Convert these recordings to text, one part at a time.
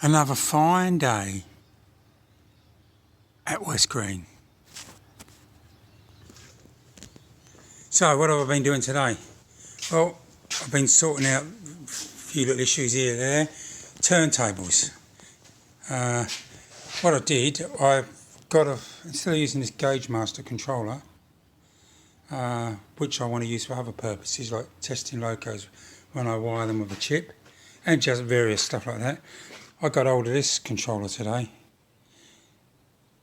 Another fine day at West Green. So what have I been doing today? Well, I've been sorting out a few little issues here and there. Turntables. What I did, instead of using this Gauge Master controller, which I want to use for other purposes like testing locos when I wire them with a chip and just various stuff like that, I got hold of this controller today.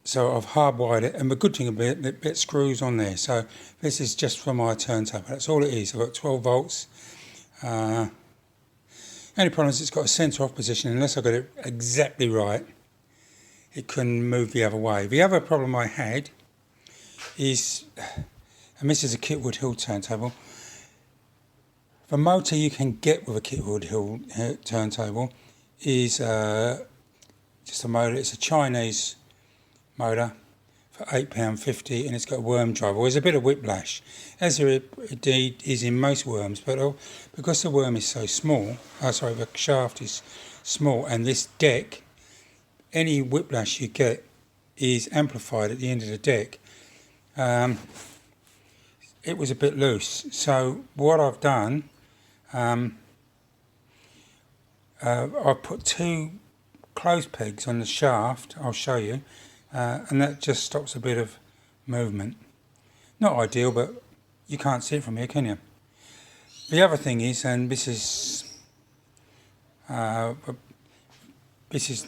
So I've hardwired it, and the good thing about it, it screws on there. So this is just for my turntable. That's all it is. I've got 12 volts. Only problem is it's got a centre off position. Unless I got it exactly right, it couldn't move the other way. The other problem I had is, and this is a Kitwood Hill turntable, the motor you can get with a Kitwood Hill turntable is just a motor. It's a Chinese motor for £8.50, and it's got a worm drive. Well, there's a bit of whiplash, as there indeed is in most worms, but because the worm is so small, the shaft is small, and this deck, any whiplash you get is amplified at the end of the deck. It was a bit loose, so what I've done, I've put two close pegs on the shaft. I'll show you. And that just stops a bit of movement. Not ideal, but you can't see it from here, can you? The other thing is, and this is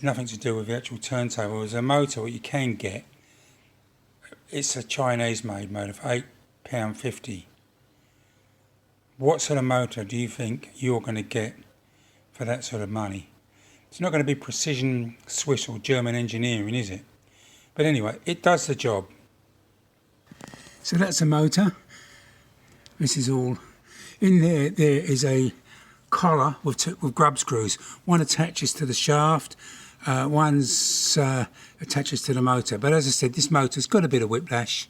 nothing to do with the actual turntable, there's a motor what you can get. It's a Chinese made motor for £8.50. What sort of motor do you think you're going to get for that sort of money? It's not going to be precision Swiss or German engineering, is it? But anyway, it does the job. So that's a motor. This is all. In there, there is a collar with grub screws. One attaches to the shaft, one's attaches to the motor. But as I said, this motor's got a bit of whiplash,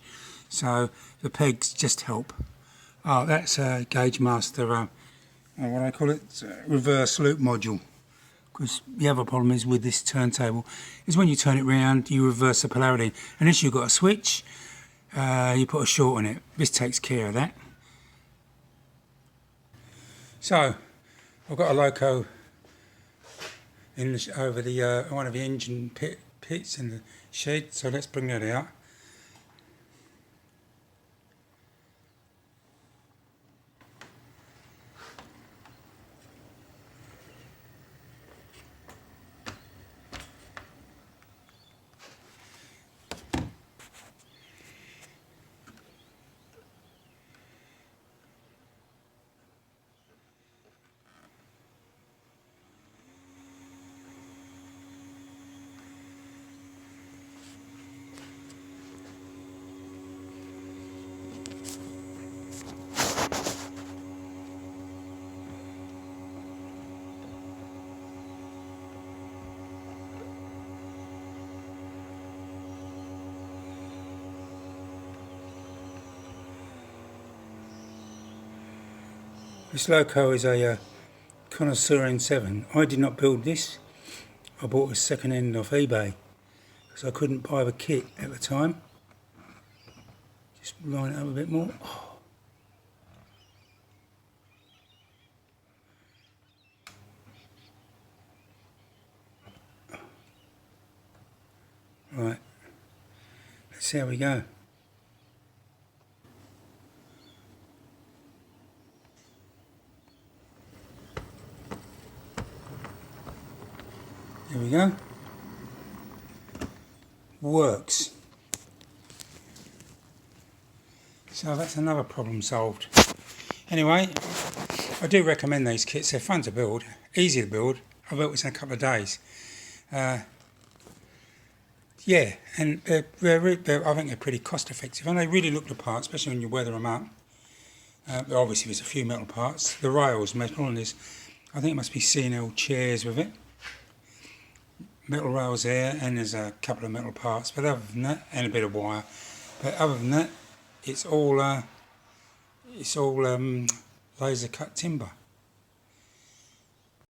so the pegs just help. Oh, that's a Gauge Master, what do I call it? Reverse loop module. Because the other problem is with this turntable is when you turn it round, you reverse the polarity. Unless you've got a switch, you put a short on it. This takes care of that. So I've got a loco over the one of the engine pits in the shed. So let's bring that out. This loco is a Connoisseur N7. I did not build this. I bought a second hand off eBay because I couldn't buy the kit at the time. Just line it up a bit more. Oh. Right, let's see how we go. There we go. Works. So that's another problem solved. Anyway, I do recommend these kits. They're fun to build, easy to build. I built this in a couple of days. Yeah, and I think they're pretty cost effective, and they really look the part, especially when you weather them up. Obviously there's a few metal parts. The rail's metal, and there's, I think it must be C&L chairs with it. Metal rails there, and there's a couple of metal parts, but other than that, and a bit of wire, but other than that, it's all laser cut timber.